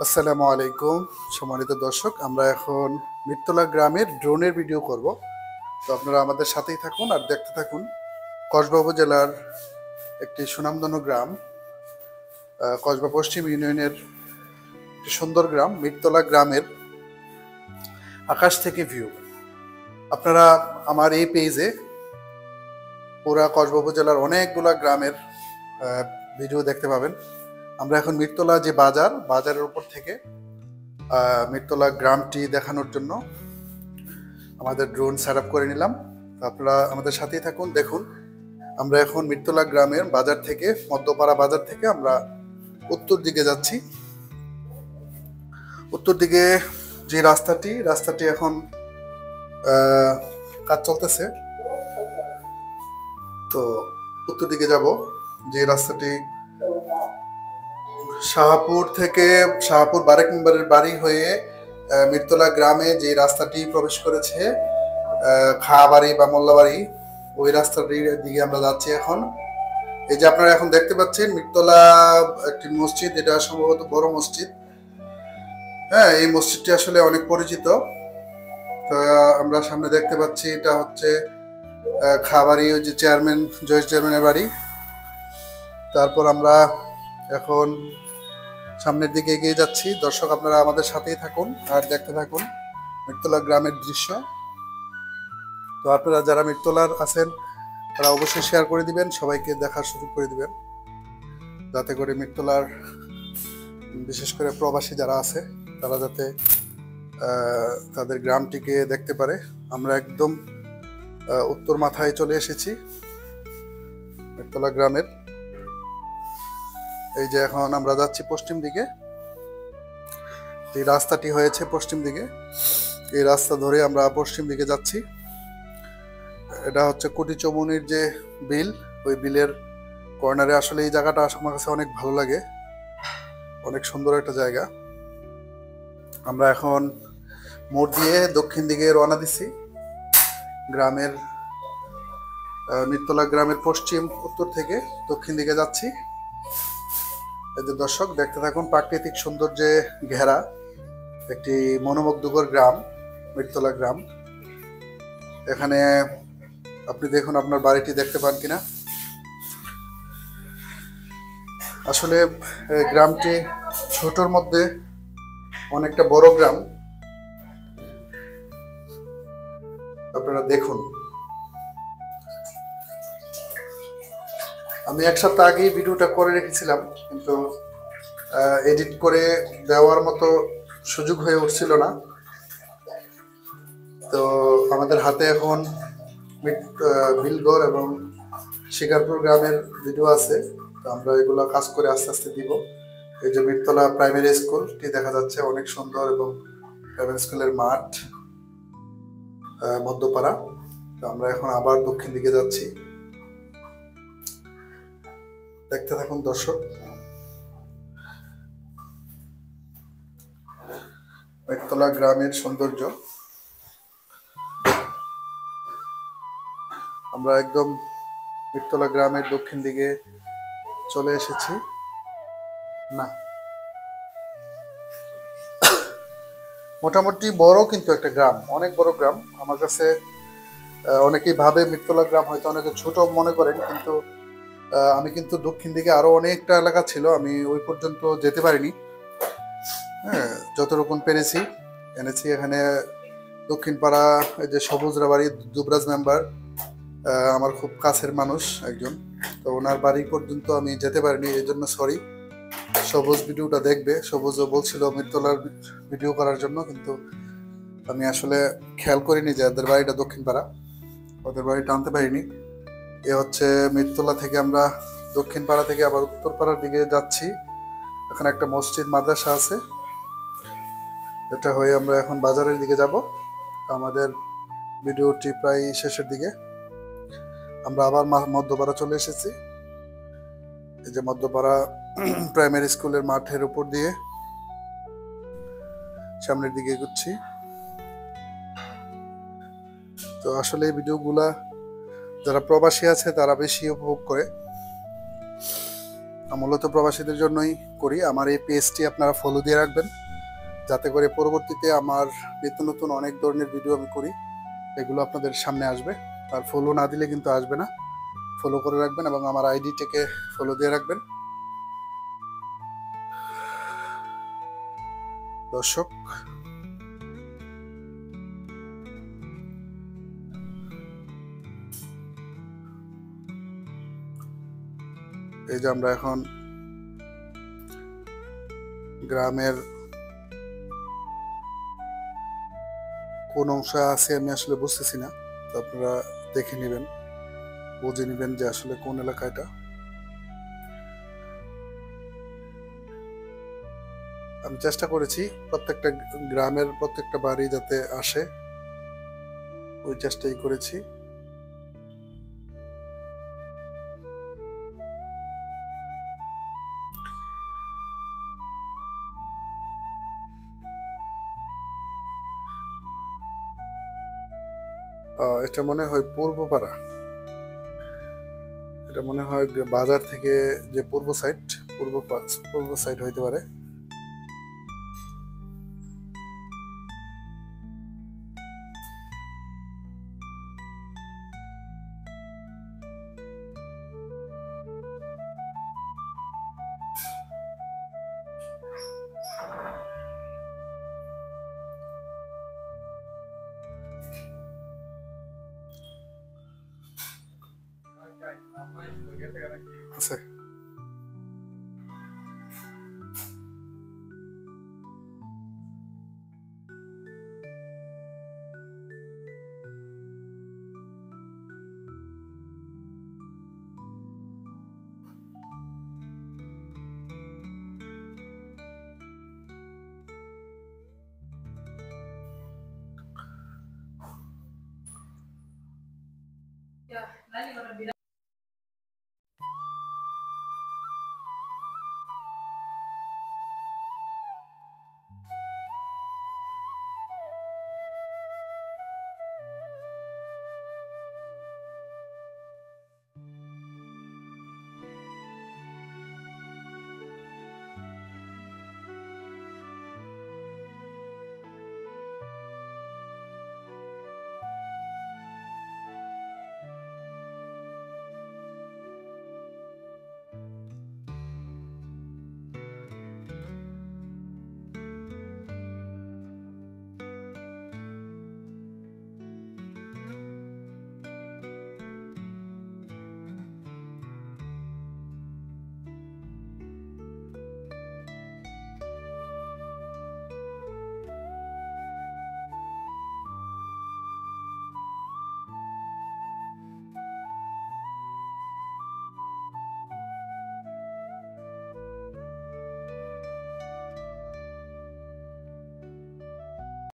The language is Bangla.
আসসালামু আলাইকুম সম্মানিত দর্শক, আমরা এখন মিত্তলা গ্রামের ড্রোনের ভিডিও করব। তো আপনারা আমাদের সাথেই থাকুন আর দেখতে থাকুন। কসবা উপজেলার একটি সুনামধন্য গ্রাম, কসবা পশ্চিম ইউনিয়নের একটি সুন্দর গ্রাম মিত্তলা গ্রামের আকাশ থেকে ভিউ। আপনারা আমার এই পেজে পুরা কসবা উপজেলার অনেকগুলা গ্রামের ভিডিও দেখতে পাবেন। আমরা এখন মিত্তলা যে বাজারের উপর থেকে মিত্তলা গ্রামটি দেখানোর জন্য আমাদের ড্রোন সেট আপ করে নিলাম। আপনারা আমাদের সাথেই থাকুন, দেখুন। আমরা এখন মিত্তলা গ্রামের বাজার থেকে, মধ্যপাড়া বাজার থেকে আমরা উত্তর দিকে যাচ্ছি। উত্তর দিকে যে রাস্তাটি এখন কাজ চলতেছে। তো উত্তর দিকে যাব, যে রাস্তাটি শাহপুর বারেক মেম্বারের বাড়ি হয়ে মিত্তলা গ্রামে যে রাস্তাটি প্রবেশ করেছে, খাবাড়ি বা মোল্লাবাড়ি, ওই রাস্তাটির দিকে আমরা যাচ্ছি এখন। এই যে আপনারা এখন দেখতে পাচ্ছেন মিত্তলা একটি মসজিদ, এটা সম্ভবত বড় মসজিদ। হ্যাঁ, এই মসজিদটি আসলে অনেক পরিচিত। তো আমরা সামনে দেখতে পাচ্ছি এটা হচ্ছে খাবাড়ি, ওই যে চেয়ারম্যান, জয়েস চেয়ারম্যানের বাড়ি। তারপর আমরা এখন সামনের দিকে এগিয়ে যাচ্ছি। দর্শক, আপনারা আমাদের সাথেই থাকুন আর দেখতে থাকুন মিত্তলা গ্রামের দৃশ্য। তো আপনারা যারা মিত্তলার আছেন তারা অবশ্যই শেয়ার করে দিবেন, সবাইকে দেখার সুযোগ করে দিবেন, যাতে করে মিত্তলার বিশেষ করে প্রবাসী যারা আছে তারা যাতে তাদের গ্রামটিকে দেখতে পারে। আমরা একদম উত্তর মাথায় চলে এসেছি মিত্তলা গ্রামের। এই যে এখন আমরা যাচ্ছি পশ্চিম দিকে, এই রাস্তাটি হয়েছে পশ্চিম দিকে, এই রাস্তা ধরে আমরা পশ্চিম দিকে যাচ্ছি। এটা হচ্ছে কোটি চৌমুনির যে বিল, ওই বিলের কর্নারে। আসলে এই জায়গাটা আমার কাছে অনেক ভালো লাগে, অনেক সুন্দর একটা জায়গা। আমরা এখন মোড় দিয়ে দক্ষিণ দিকে রওনা দিচ্ছি। গ্রামের মিত্তলা গ্রামের উত্তর থেকে দক্ষিণ দিকে যাচ্ছি। এই যে দর্শক, দেখতে থাকুন, প্রাকৃতিক সৌন্দর্যে ঘেরা একটি মনোমুগ্ধকর গ্রাম মিত্তলা গ্রাম। এখানে আপনি দেখুন আপনার বাড়িটি দেখতে পান কিনা। আসলে গ্রামটি ছোটর মধ্যে অনেকটা বড় গ্রাম। আপনারা দেখুন, আমি এক সপ্তাহ আগেই ভিডিওটা করে রেখেছিলাম, কিন্তু এডিট করে দেওয়ার মতো সুযোগ হয়ে উঠছিল না। তো আমাদের হাতে এখন বিলগড় এবং শিকারপুর গ্রামের ভিডিও আছে। তো আমরা এগুলো কাজ করে আস্তে আস্তে দিব। এই যে মিত্তলা প্রাইমারি স্কুলটি দেখা যাচ্ছে, অনেক সুন্দর, এবং প্রাইমারি স্কুলের মাঠ মধ্যপাড়া। তো আমরা এখন আবার দক্ষিণ দিকে যাচ্ছি, দেখতে থাকুন দর্শক। মিত্তলা গ্রামের সৌন্দর্য। আমরা একদম মিত্তলা গ্রামের দক্ষিণ দিকে চলে এসেছি। না, মোটামুটি বড়, কিন্তু একটা গ্রাম, অনেক বড় গ্রাম আমার কাছে। অনেকেই ভাবে মিত্তলা গ্রাম হয়তো অনেকে ছোট মনে করেন, কিন্তু আমি কিন্তু দক্ষিণ দিকে আরো অনেকটা এলাকা ছিল, আমি ওই পর্যন্ত যেতে পারিনি। হ্যাঁ, যতটুকু পেরেছি এনেছি। এখানে দক্ষিণ পাড়া, এই যে সবুজরা বাড়ি, যুবরাজ মেম্বার আমার খুব কাছের মানুষ একজন। তো ওনার বাড়ি পর্যন্ত আমি যেতে পারিনি, এই জন্য সরি। সবুজ ভিডিওটা দেখবে, সবুজও বলছিল মিত্তলার ভিডিও করার জন্য, কিন্তু আমি আসলে খেয়াল করিনি যে ওদের বাড়িটা দক্ষিণ পাড়া, ওদের বাড়িটা আনতে পারিনি। এ হচ্ছে মিত্তলা থেকে আমরা দক্ষিণ পাড়া থেকে আবার উত্তর পাড়ার দিকে যাচ্ছি। এখানে একটা মসজিদ মাদ্রাসা আছে, এটা হয়ে আমরা এখন বাজারের দিকে যাব। আমাদের ভিডিওটি প্রায় শেষের দিকে। আমরা আবার মধ্যপাড়া চলে এসেছি। এই যে মধ্যপাড়া প্রাইমারি স্কুলের মাঠের উপর দিয়ে সামনের দিকে এগোচ্ছি। তো আসলে এই ভিডিওগুলা যারা প্রবাসী আছে তারা বেশি উপভোগ করে। মূলত প্রবাসীদের জন্যই করি। আমার এই পেজটি আপনারা ফলো দিয়ে রাখবেন, যাতে করে পরবর্তীতে আমার নিত্য নতুন অনেক ধরনের ভিডিও আমি করি, এগুলো আপনাদের সামনে আসবে। আর ফলো না দিলে কিন্তু আসবে না। ফলো করে রাখবেন এবং আমার আইডিটাকে ফলো দিয়ে রাখবেন। দর্শক, এই যে আমরা এখন গ্রামের কোন অংশে আছে আমি আসলে বুঝতেছি না, তো আপনারা দেখে নেবেন, বুঝে নেবেন যে আসলে কোন এলাকা এটা। আমি চেষ্টা করেছি প্রত্যেকটা গ্রামের প্রত্যেকটা বাড়ি যাতে আসে, ওই চেষ্টাই করেছি। এটা মনে হয় পূর্বপাড়া, এটা মনে হয় বাজার থেকে যে পূর্ব সাইড, পূর্ব সাইড হইতে পারে। আছে।